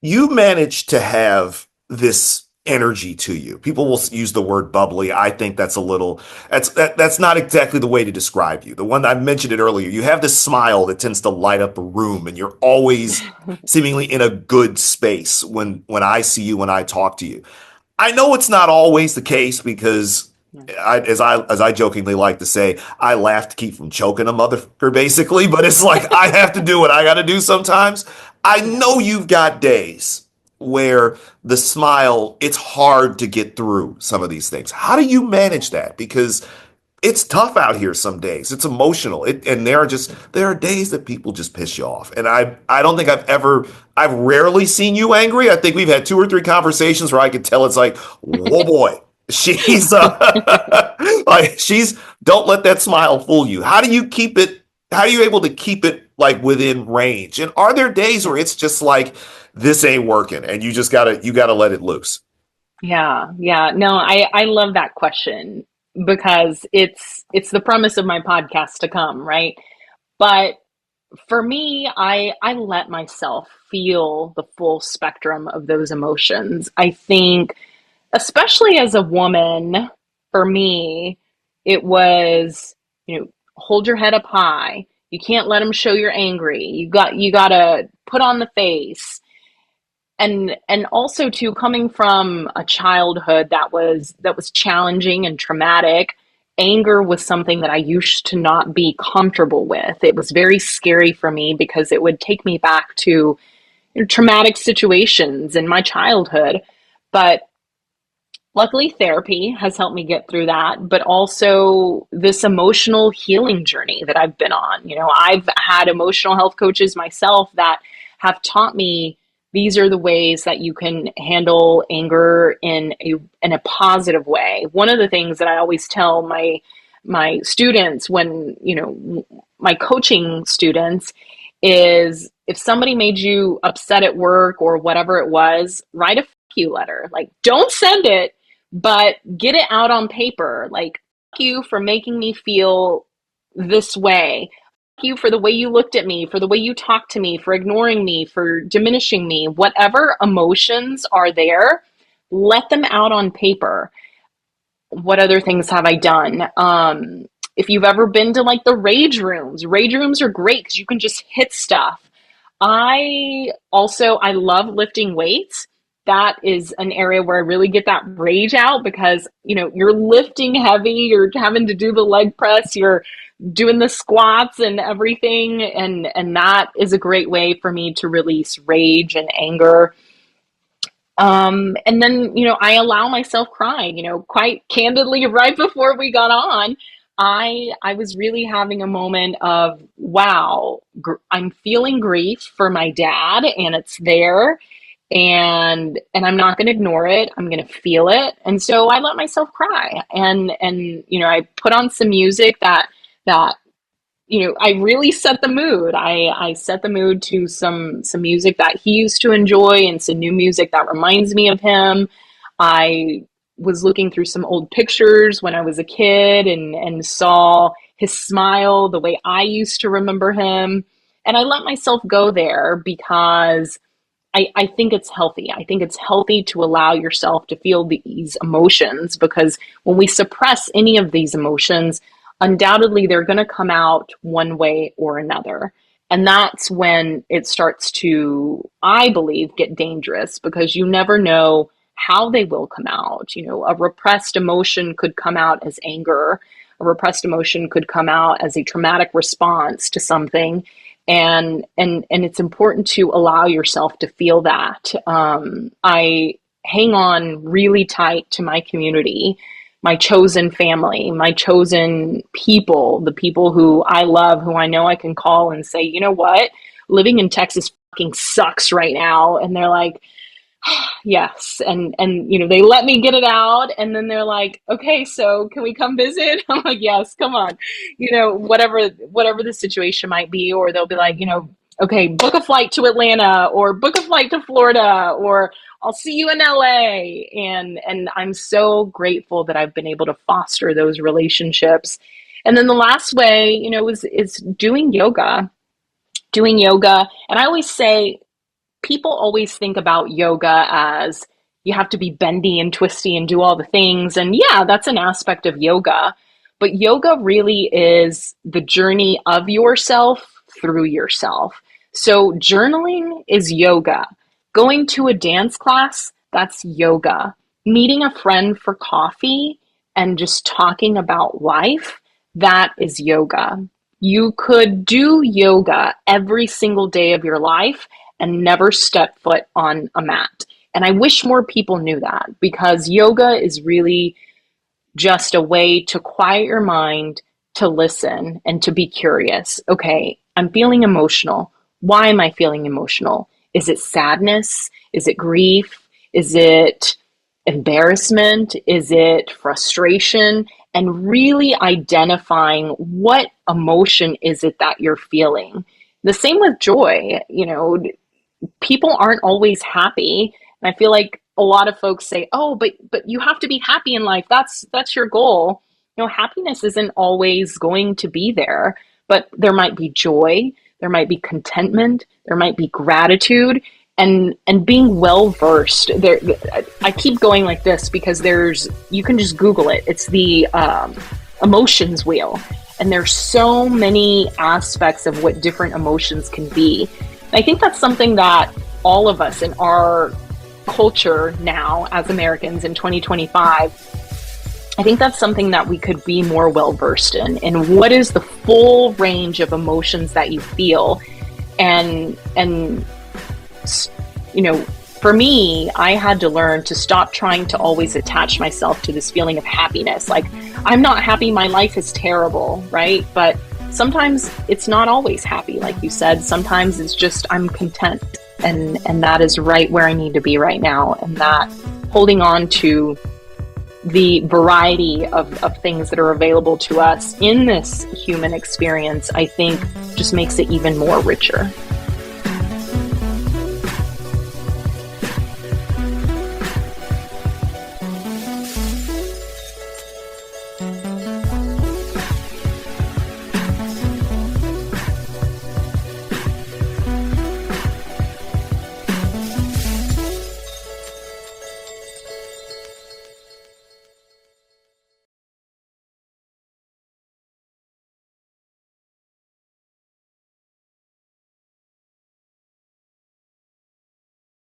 you manage to have this energy to you. People will use the word bubbly. I think that's a little that's not exactly the way to describe you. The one I mentioned it earlier. You have this smile that tends to light up a room, and you're always seemingly in a good space when I see you, when I talk to you. I know it's not always the case because as I jokingly like to say, I laugh to keep from choking a motherfucker, basically. But it's like I have to do what I got to do sometimes. I Yeah. know you've got days where the smile, it's hard to get through some of these things. How do you manage that? Because it's tough out here some days. It's emotional. And there are days that people just piss you off. And I don't think I've rarely seen you angry. I think we've had two or three conversations where I could tell it's like, whoa boy, she's like she's don't let that smile fool you. How do you keep it? How are you able to keep it like within range? And are there days where Yeah. it's just like this ain't working and you gotta let it loose? Yeah. Yeah. No, I love that question because it's the premise of my podcast to come, right? But for me, I let myself feel the full spectrum of those emotions. I think, especially as a woman, for me, it was, hold your head up high. You can't let them show you're angry. You got to put on the face. And also too, coming from a childhood that was challenging and traumatic, anger was something that I used to not be comfortable with. It was very scary for me because it would take me back to traumatic situations in my childhood. But luckily, therapy has helped me get through that, but also this emotional healing journey that I've been on. I've had emotional health coaches myself that have taught me these are the ways that you can handle anger in a positive way. One of the things that I always tell my students when, my coaching students is if somebody made you upset at work or whatever it was, write a fuck you letter. Like, don't send it, but get it out on paper. Like, fuck you for making me feel this way. Fuck you for the way you looked at me, for the way you talked to me, for ignoring me, for diminishing me. Whatever emotions are there, let them out on paper. What other things have I done? If you've ever been to like the rage rooms are great because you can just hit stuff. I love lifting weights. That is an area where I really get that rage out because, you're lifting heavy, you're having to do the leg press, you're doing the squats and everything. And that is a great way for me to release rage and anger. And then, I allow myself crying, quite candidly right before we got on. I was really having a moment of, wow, I'm feeling grief for my dad and it's there and I'm not going to ignore it. I'm going to feel it. And so I let myself cry and I put on some music that I really set the mood. I set the mood to some music that he used to enjoy and some new music that reminds me of him. I was looking through some old pictures when I was a kid and saw his smile the way I used to remember him. And I let myself go there because I think it's healthy. I think it's healthy to allow yourself to feel these emotions because when we suppress any of these emotions, undoubtedly they're going to come out one way or another. And that's when it starts to, I believe, get dangerous because you never know how they will come out. A repressed emotion could come out as anger, a repressed emotion could come out as a traumatic response to something and it's important to allow yourself to feel that. I hang on really tight to my community, my chosen family, my chosen people, the people who I love, who I know I can call and say, you know what, living in Texas fucking sucks right now, and they're like, yes, and they let me get it out and then they're like, okay, so can we come visit? I'm like, yes, come on, whatever the situation might be. Or they'll be like, okay, book a flight to Atlanta or book a flight to Florida, or I'll see you in LA. And I'm so grateful that I've been able to foster those relationships. And then the last way, is doing yoga. And I always say people always think about yoga as you have to be bendy and twisty and do all the things. And yeah, that's an aspect of yoga. But yoga really is the journey of yourself through yourself. So journaling is yoga. Going to a dance class, that's yoga. Meeting a friend for coffee and just talking about life, that is yoga. You could do yoga every single day of your life and never step foot on a mat. And I wish more people knew that, because yoga is really just a way to quiet your mind, to listen, and to be curious. Okay, I'm feeling emotional. Why am I feeling emotional? Is it sadness? Is it grief? Is it embarrassment? Is it frustration? And really identifying what emotion is it that you're feeling. The same with joy. People aren't always happy. And I feel like a lot of folks say, "Oh, but you have to be happy in life. That's your goal." Happiness isn't always going to be there, but there might be joy, there might be contentment, there might be gratitude, and being well versed. There, I keep going like this because you can just Google it. It's the emotions wheel, and there's so many aspects of what different emotions can be. I think that's something that all of us in our culture now as Americans in 2025, I think that's something that we could be more well versed in. And what is the full range of emotions that you feel? And for me, I had to learn to stop trying to always attach myself to this feeling of happiness. Like, I'm not happy, my life is terrible, right? But sometimes it's not always happy, like you said. Sometimes it's just I'm content, and that is right where I need to be right now. And that holding on to the variety of things that are available to us in this human experience, I think just makes it even more richer.